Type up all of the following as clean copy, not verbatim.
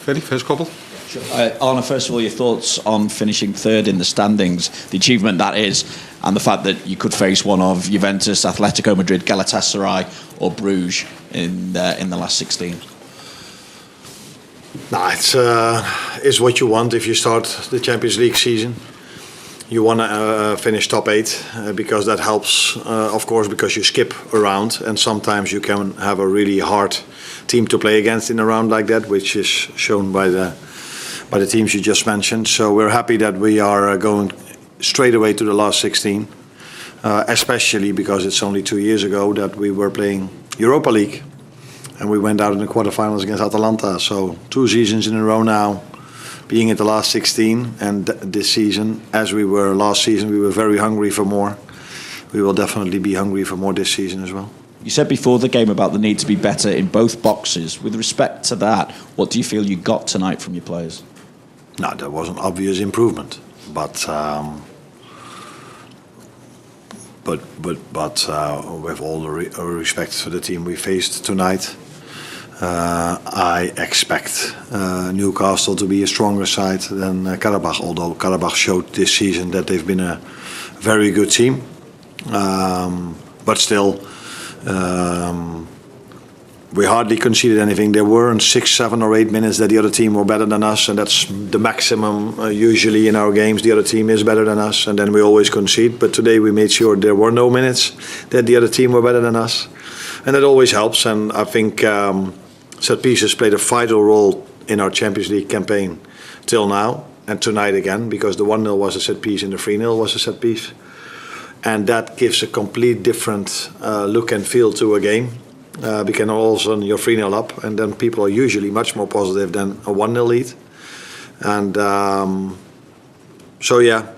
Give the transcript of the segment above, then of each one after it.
Ferry, first couple. Arne, first of all, your thoughts on finishing third in the standings, the achievement that is, and the fact that you could face one of Juventus, Atletico Madrid, Galatasaray or Bruges in the last 16. It's what you want if you start the Champions League season. You want to finish top 8 because that helps, of course, because you skip around and sometimes you can have a really hard team to play against in a round like that, which is shown by the teams you just mentioned. So we're happy that we are going straight away to the last 16, especially because it's only 2 years ago that we were playing Europa League and we went out in the quarterfinals against Atalanta. So 2 seasons in a row now, being at the last 16, and this season, as we were last season, we were very hungry for more. We will definitely be hungry for more this season as well. You said before the game about the need to be better in both boxes. With respect to that, what do you feel you got tonight from your players? No, there was an obvious improvement, but with all the respect for the team we faced tonight, I expect Newcastle to be a stronger side than Qarabag, although Qarabag showed this season that they've been a very good team. But still, we hardly conceded anything. There were 6, 7 or 8 minutes that the other team were better than us, and that's the maximum usually in our games. The other team is better than us, and then we always concede. But today we made sure there were no minutes that the other team were better than us, and that always helps. And I think set pieces played a vital role in our Champions League campaign till now, and tonight again, because the 1-0 was a set piece and the 3-0 was a set piece. And that gives a complete different look and feel to a game. Because all of a sudden you're 3-0 up, and then people are usually much more positive than a 1-0 lead. And so yeah,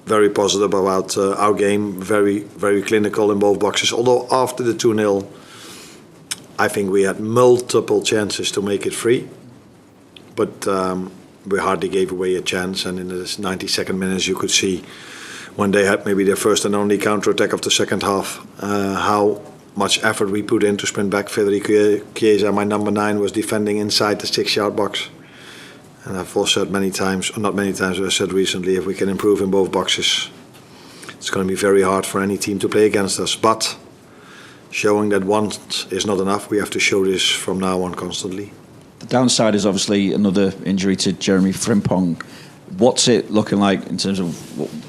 very positive about our game, very, very clinical in both boxes. Although after the 2-0, I think we had multiple chances to make it 3. But we hardly gave away a chance, and in the 92nd minutes you could see when they had maybe their first and only counter-attack of the second half, how much effort we put in to sprint back. Federico Chiesa, my number 9, was defending inside the 6-yard box. And I've also said many times, or not many times, but I said recently, if we can improve in both boxes, it's going to be very hard for any team to play against us. But showing that once is not enough, we have to show this from now on constantly. The downside is obviously another injury to Jeremy Frimpong. What's it looking like in terms of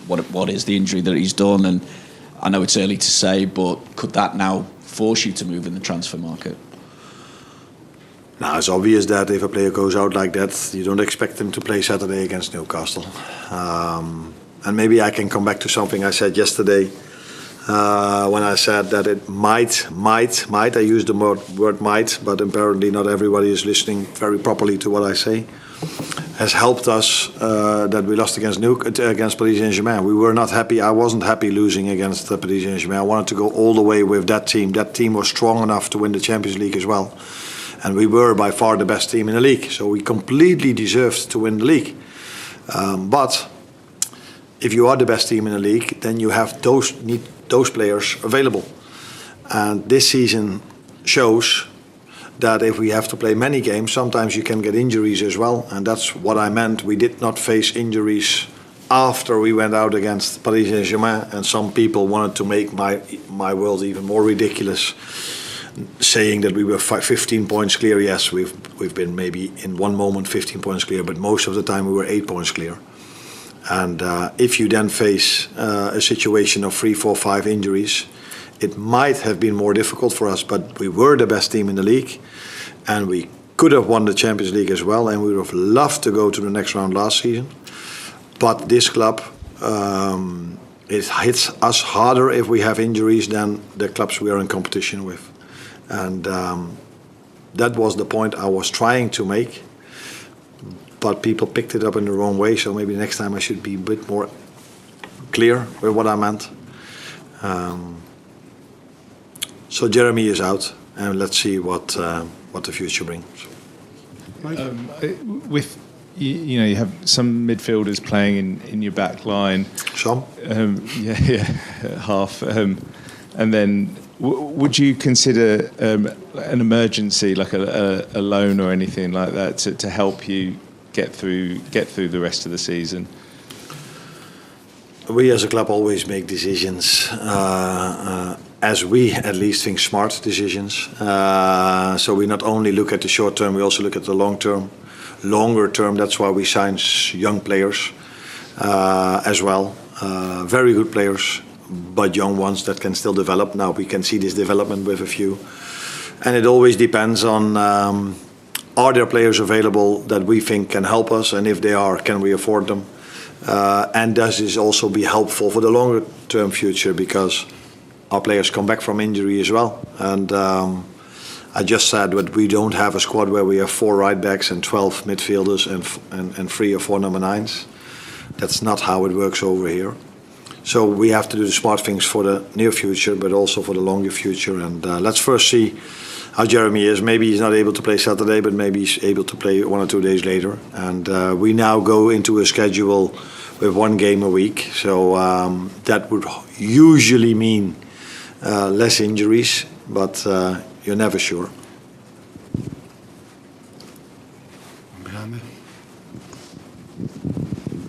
what is the injury that he's done? And I know it's early to say, but could that now force you to move in the transfer market? Now, it's obvious that if a player goes out like that, you don't expect him to play Saturday against Newcastle. And maybe I can come back to something I said yesterday when I said that it might, I used the word might, but apparently not everybody is listening very properly to what I say, has helped us that we lost against Paris Saint-Germain. We were not happy. I wasn't happy losing against Paris Saint-Germain. I wanted to go all the way with that team. That team was strong enough to win the Champions League as well. And we were by far the best team in the league. So we completely deserved to win the league. But if you are the best team in the league, then you have need those players available. And this season shows that if we have to play many games, sometimes you can get injuries as well. And that's what I meant. We did not face injuries after we went out against Paris Saint-Germain. And some people wanted to make my world even more ridiculous, saying that we were 15 points clear. Yes, we've been maybe in one moment 15 points clear, but most of the time we were 8 points clear. And if you then face a situation of 3, 4, 5 injuries, it might have been more difficult for us, but we were the best team in the league, and we could have won the Champions League as well, and we would have loved to go to the next round last season. But this club, it hits us harder if we have injuries than the clubs we are in competition with. And that was the point I was trying to make, but people picked it up in the wrong way, so maybe next time I should be a bit more clear with what I meant. So Jeremy is out, and let's see what the future brings. With you have some midfielders playing in your back line. Some? Half, and then Would you consider an emergency, like a loan or anything like that, to help you get through the rest of the season? We as a club always make decisions, as we at least think smart decisions. So we not only look at the short term, we also look at the long term. Longer term, that's why we sign young players as well. Very good players, but young ones that can still develop. Now we can see this development with a few. And it always depends on, are there players available that we think can help us? And if they are, can we afford them? And does this also be helpful for the longer term future? Because our players come back from injury as well. And I just said that we don't have a squad where we have 4 right backs and 12 midfielders and 3 or 4 number 9s. That's not how it works over here. So we have to do the smart things for the near future, but also for the longer future. And let's first see how Jeremy is. Maybe he's not able to play Saturday, but maybe he's able to play 1 or 2 days later. And we now go into a schedule with 1 game a week. So that would usually mean less injuries, but you're never sure.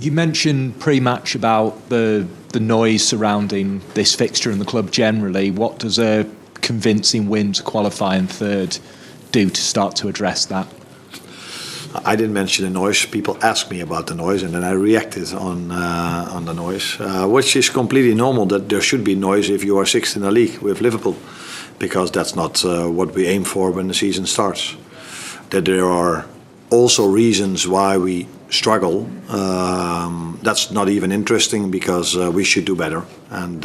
You mentioned pre-match about the noise surrounding this fixture and the club generally. What does a convincing win to qualify in third do to start to address that? I didn't mention the noise. People asked me about the noise, and then I reacted on the noise, which is completely normal. That there should be noise if you are 6th in the league with Liverpool, because that's not what we aim for when the season starts. That there are also reasons why we struggle. That's not even interesting, because we should do better. And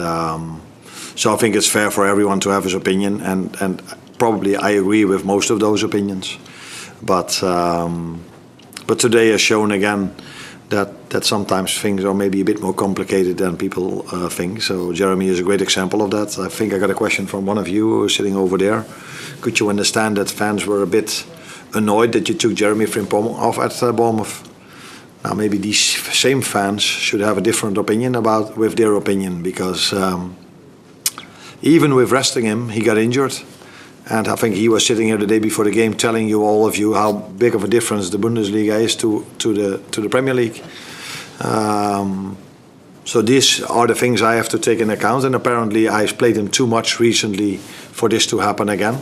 so I think it's fair for everyone to have his opinion, and probably I agree with most of those opinions. But today has shown again that sometimes things are maybe a bit more complicated than people think. So Jeremy is a great example of that. I think I got a question from one of you who was sitting over there. Could you understand that fans were a bit annoyed that you took Jeremy Frimpong off at Bournemouth? Now maybe these same fans should have a different opinion with their opinion, because even with resting him, he got injured. And I think he was sitting here the day before the game telling you, all of you, how big of a difference the Bundesliga is to the Premier League. So these are the things I have to take into account. And apparently I played him too much recently for this to happen again.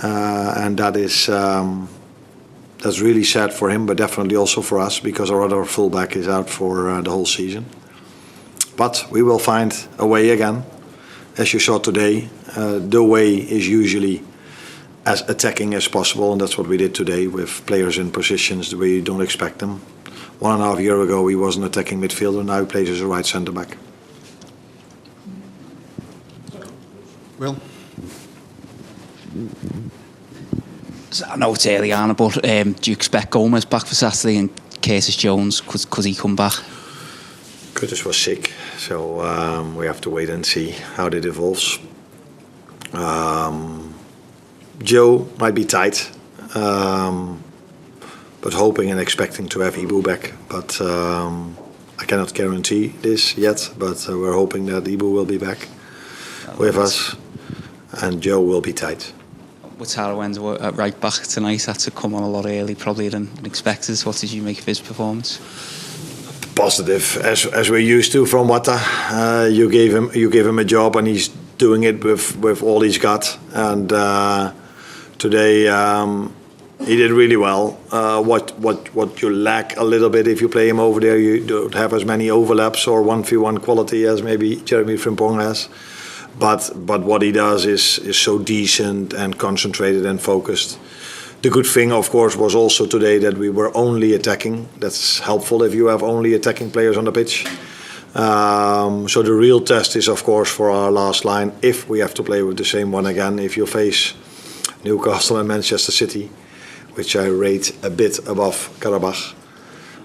And that is that's really sad for him, but definitely also for us, because our other fullback is out for the whole season. But we will find a way again. As you saw today, the way is usually as attacking as possible, and that's what we did today with players in positions the way you don't expect them. 1.5 years ago, he was an attacking midfielder. Now he plays as a right centre back. Will? I know it's early on, but do you expect Gomez back for Saturday, and Curtis Jones, could he come back? Curtis was sick, so we have to wait and see how that evolves. Joe might be tight, but hoping and expecting to have Ibu back. But I cannot guarantee this yet, but we're hoping that Ibu will be back with us, and Joe will be tight. With Tarawen's at right back tonight, had to come on a lot early probably than expected. What did you make of his performance? Positive, as we're used to from Wata. You gave him a job, and he's doing it with all he's got. And today he did really well. What you lack a little bit if you play him over there, you don't have as many overlaps or 1v1 quality as maybe Jeremy Frimpong has. But what he does is so decent and concentrated and focused. The good thing, of course, was also today that we were only attacking. That's helpful if you have only attacking players on the pitch. So the real test is, of course, for our last line, if we have to play with the same one again, if you face Newcastle and Manchester City, which I rate a bit above Qarabag.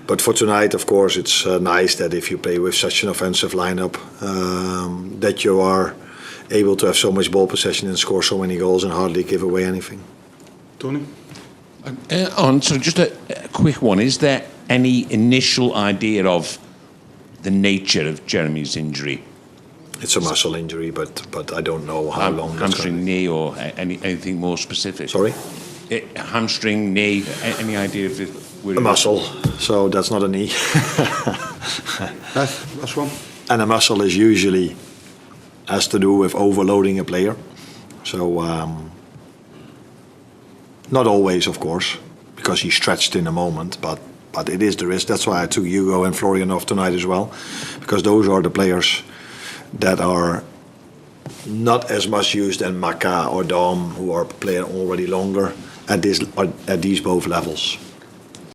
But for tonight, of course, it's nice that if you play with such an offensive lineup, that you are able to have so much ball possession and score so many goals and hardly give away anything. Tony? So just a quick one. Is there any initial idea of the nature of Jeremy's injury? It's a muscle injury, but I don't know how long. That's Hamstring, gonna be. knee, or anything more specific? Sorry? Hamstring, knee, any idea of it? A muscle, so that's not a knee. Last one. And a muscle is usually has to do with overloading a player. So not always, of course, because he's stretched in a moment, but it is the risk. That's why I took Hugo and Florian off tonight as well, because those are the players that are not as much used as Maka or Dom, who are playing already longer at these both levels.